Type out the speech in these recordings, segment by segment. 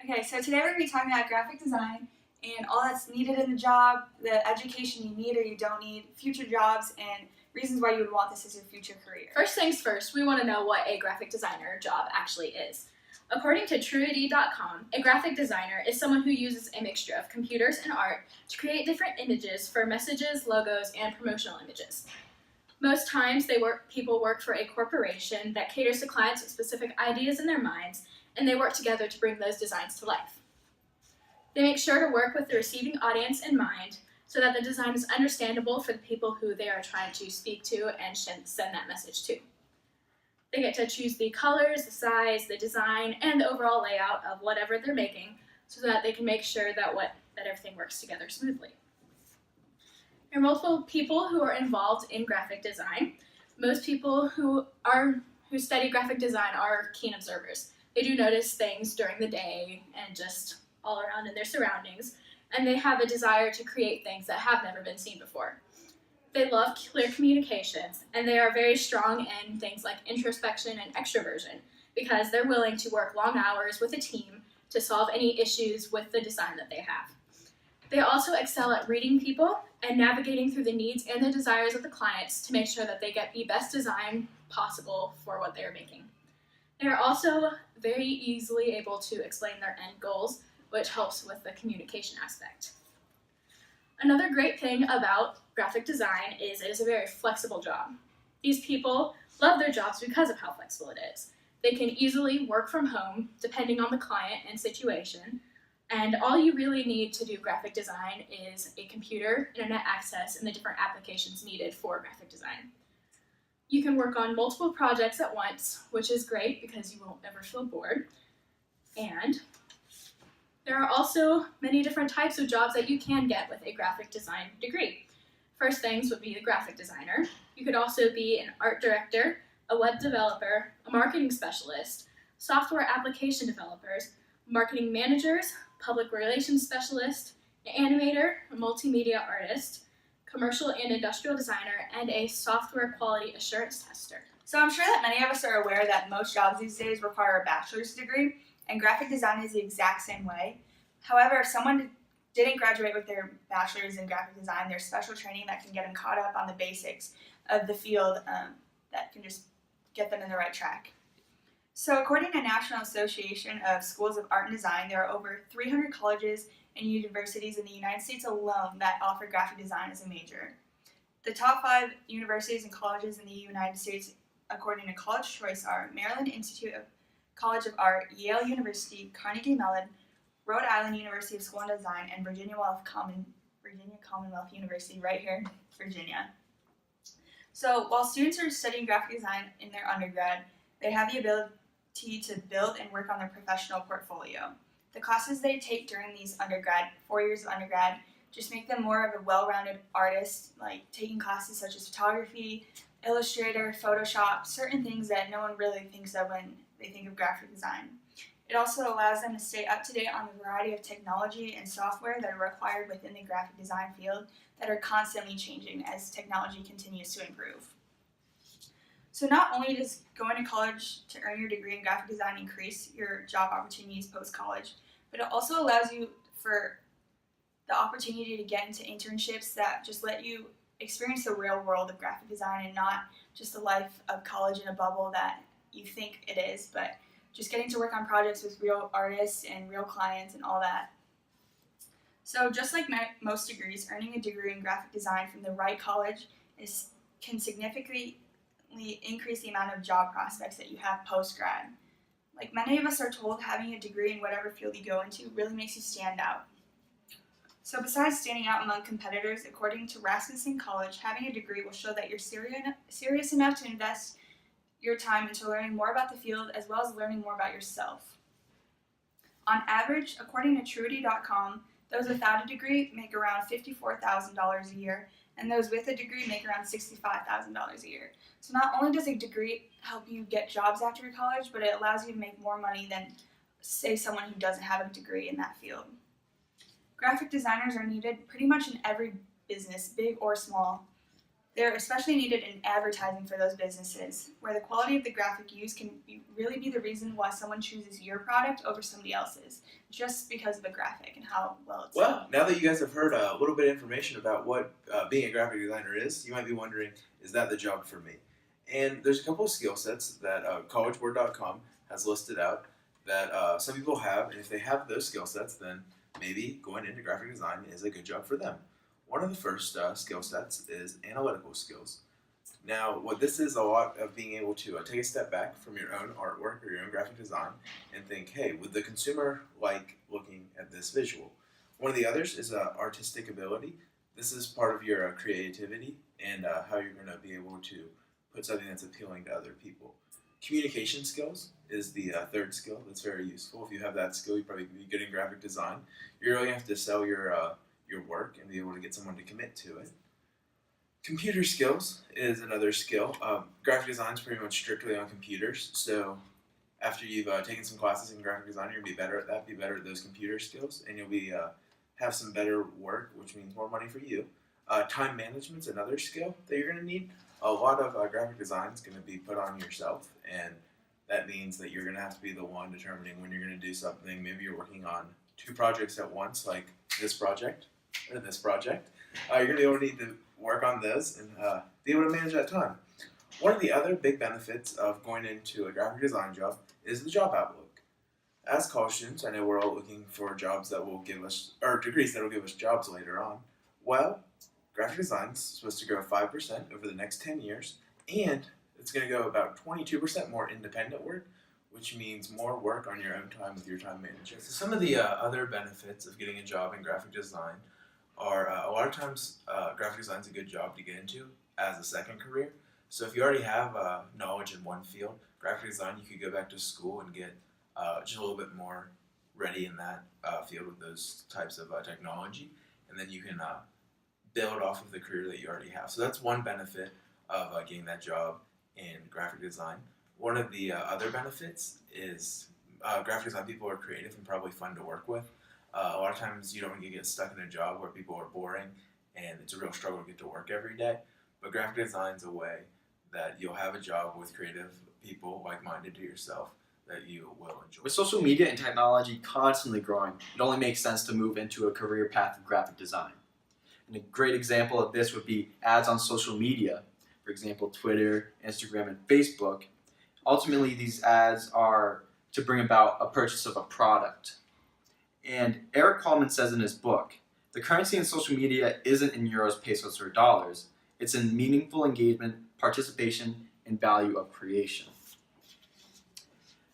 Okay, so today we're going to be talking about graphic design and all that's needed in the job, the education you need or you don't need, future jobs, and reasons why you would want this as your future career. First things first, we want to know what a graphic designer job actually is. According to TrueID.com, a graphic designer is someone who uses a mixture of computers and art to create different images for messages, logos, and promotional images. Most times, people work for a corporation that caters to clients with specific ideas in their minds, and they work together to bring those designs to life. They make sure to work with the receiving audience in mind so that the design is understandable for the people who they are trying to speak to and send that message to. They get to choose the colors, the size, the design, and the overall layout of whatever they're making so that they can make sure that everything works together smoothly. There are multiple people who are involved in graphic design. Most people who study graphic design are keen observers. They do notice things during the day and just all around in their surroundings, and they have a desire to create things that have never been seen before. They love clear communications, and they are very strong in things like introspection and extroversion because they're willing to work long hours with a team to solve any issues with the design that they have. They also excel at reading people and navigating through the needs and the desires of the clients to make sure that they get the best design possible for what they're making. They are also very easily able to explain their end goals, which helps with the communication aspect. Another great thing about graphic design is it is a very flexible job. These people love their jobs because of how flexible it is. They can easily work from home depending on the client and situation, and all you really need to do graphic design is a computer, internet access, and the different applications needed for graphic design. You can work on multiple projects at once, which is great because you won't ever feel bored. And there are also many different types of jobs that you can get with a graphic design degree. First things would be the graphic designer. You could also be an art director, a web developer, a marketing specialist, software application developers, marketing managers, public relations specialist, an animator, a multimedia artist, commercial and industrial designer, and a software quality assurance tester. So I'm sure that many of us are aware that most jobs these days require a bachelor's degree, and graphic design is the exact same way. However, if someone didn't graduate with their bachelor's in graphic design, there's special training that can get them caught up on the basics of the field that can just get them in the right track. So according to National Association of Schools of Art and Design, there are over 300 colleges and universities in the United States alone that offer graphic design as a major. The top 5 universities and colleges in the United States, according to College Choice, are Maryland Institute of College of Art, Yale University, Carnegie Mellon, Rhode Island University of School and Design, and Virginia Commonwealth University right here in Virginia. So while students are studying graphic design in their undergrad, they have the ability to build and work on their professional portfolio. The classes they take during these 4 years of undergrad, just make them more of a well-rounded artist, like taking classes such as photography, Illustrator, Photoshop, certain things that no one really thinks of when they think of graphic design. It also allows them to stay up to date on the variety of technology and software that are required within the graphic design field that are constantly changing as technology continues to improve. So not only does going to college to earn your degree in graphic design increase your job opportunities post-college, but it also allows you for the opportunity to get into internships that just let you experience the real world of graphic design and not just the life of college in a bubble that you think it is, but just getting to work on projects with real artists and real clients and all that. So just like most degrees, earning a degree in graphic design from the right college can significantly increase the amount of job prospects that you have post-grad. Like many of us are told, having a degree in whatever field you go into really makes you stand out. So besides standing out among competitors, according to Rasmussen College, having a degree will show that you're serious enough to invest your time into learning more about the field as well as learning more about yourself. On average, according to TrueID.com, those without a degree make around $54,000 a year, and those with a degree make around $65,000 a year. So not only does a degree help you get jobs after college, but it allows you to make more money than, say, someone who doesn't have a degree in that field. Graphic designers are needed pretty much in every business, big or small. They're especially needed in advertising for those businesses, where the quality of the graphic used can really be the reason why someone chooses your product over somebody else's, just because of the graphic and how well it's done. Well, now that you guys have heard a little bit of information about what being a graphic designer is, you might be wondering, is that the job for me? And there's a couple of skill sets that collegeboard.com has listed out that some people have, and if they have those skill sets, then maybe going into graphic design is a good job for them. One of the first skill sets is analytical skills. Now, what this is a lot of being able to take a step back from your own artwork or your own graphic design and think, hey, would the consumer like looking at this visual? One of the others is artistic ability. This is part of your creativity and how you're going to be able to put something that's appealing to other people. Communication skills is the third skill that's very useful. If you have that skill, you probably be good in graphic design. You're really going to have to sell your work and be able to get someone to commit to it. Computer skills is another skill. Graphic design is pretty much strictly on computers, so after you've taken some classes in graphic design, you'll be better at that, be better at those computer skills, and you'll be have some better work, which means more money for you. Time management is another skill that you're going to need. A lot of graphic design is going to be put on yourself, and that means that you're going to have to be the one determining when you're going to do something. Maybe you're working on 2 projects at once, like this project or this project. You're going to be able to need to work on those and be able to manage that time. One of the other big benefits of going into a graphic design job is the job outlook. As college students, I know we're all looking for jobs that will give us, or degrees that will give us jobs later on. Well, graphic design is supposed to grow 5% over the next 10 years, and it's going to go about 22% more independent work, which means more work on your own time with your time manager. So some of the other benefits of getting a job in graphic design are a lot of times graphic design is a good job to get into as a second career. So if you already have knowledge in one field, graphic design, you could go back to school and get just a little bit more ready in that field with those types of technology, and then you can build off of the career that you already have. So that's one benefit of getting that job in graphic design. One of the other benefits is graphic design people are creative and probably fun to work with. A lot of times you don't want to get stuck in a job where people are boring and it's a real struggle to get to work every day. But graphic design is a way that you'll have a job with creative people like-minded to yourself that you will enjoy. With social media and technology constantly growing, it only makes sense to move into a career path of graphic design. And a great example of this would be ads on social media, for example, Twitter, Instagram, and Facebook. Ultimately, these ads are to bring about a purchase of a product. And Eric Coleman says in his book, the currency in social media isn't in euros, pesos, or dollars. It's in meaningful engagement, participation, and value of creation.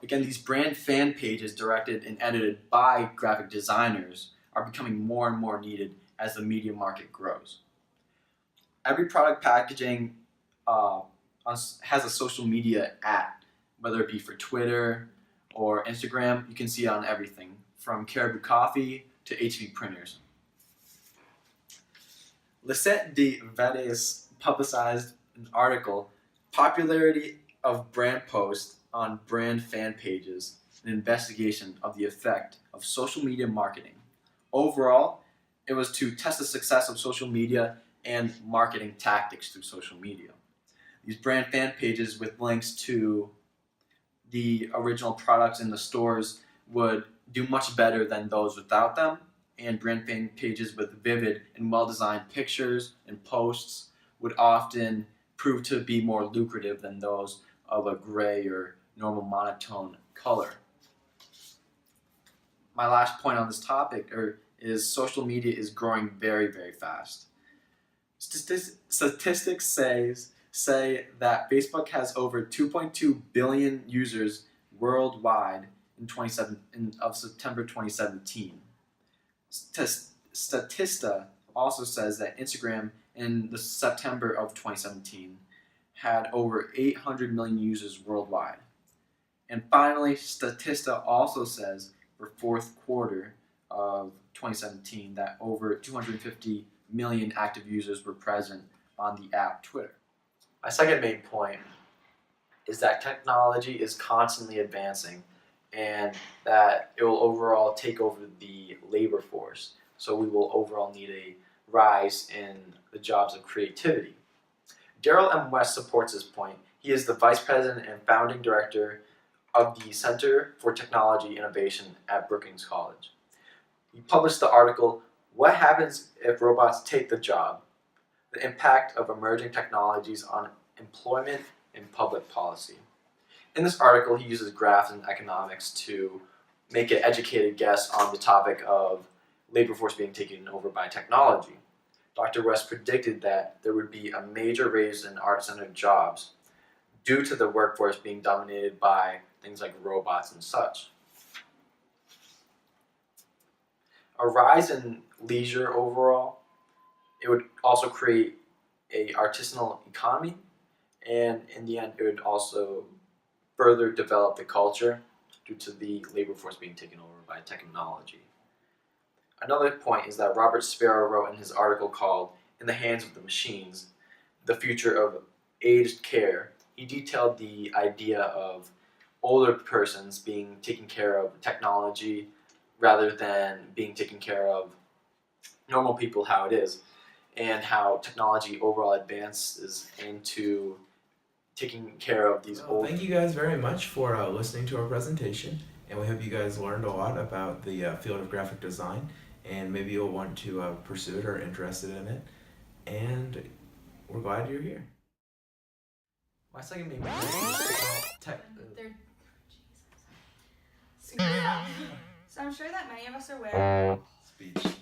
Again, these brand fan pages directed and edited by graphic designers are becoming more and more needed as the media market grows. Every product packaging has a social media ad, whether it be for Twitter or Instagram. You can see it on everything, from Caribou Coffee to HV printers. Lisette de Vedes publicized an article, Popularity of Brand Posts on Brand Fan Pages, an investigation of the effect of social media marketing. Overall, it was to test the success of social media and marketing tactics through social media. These brand fan pages with links to the original products in the stores would do much better than those without them, and brand fan pages with vivid and well-designed pictures and posts would often prove to be more lucrative than those of a gray or normal monotone color. My last point on this topic is social media is growing very, very fast. Statistics say that Facebook has over 2.2 billion users worldwide of September 2017. Statista also says that Instagram in the September of 2017 had over 800 million users worldwide. And finally, Statista also says for fourth quarter of 2017 that over 250 million active users were present on the app Twitter. My second main point is that technology is constantly advancing and that it will overall take over the labor force. So we will overall need a rise in the jobs of creativity. Daryl M. West supports this point. He is the Vice President and Founding Director of the Center for Technology Innovation at Brookings College. He published the article, "What Happens If Robots Take the Job? The Impact of Emerging Technologies on Employment and Public Policy." In this article, he uses graphs and economics to make an educated guess on the topic of labor force being taken over by technology. Dr. West predicted that there would be a major raise in art-centered jobs due to the workforce being dominated by things like robots and such. A rise in leisure overall, it would also create a artisanal economy, and in the end, it would also further develop the culture due to the labor force being taken over by technology. Another point is that Robert Sparrow wrote in his article called "In the Hands of the Machines, the Future of Aged Care." He detailed the idea of older persons being taken care of technology rather than being taken care of normal people, how it is, and how technology overall advances into taking care of these old. Thank you guys very much for listening to our presentation, and we hope you guys learned a lot about the field of graphic design, and maybe you'll want to pursue it or interested in it, and we're glad you're here. My second main point They're So I'm sure that many of us are aware. Speech.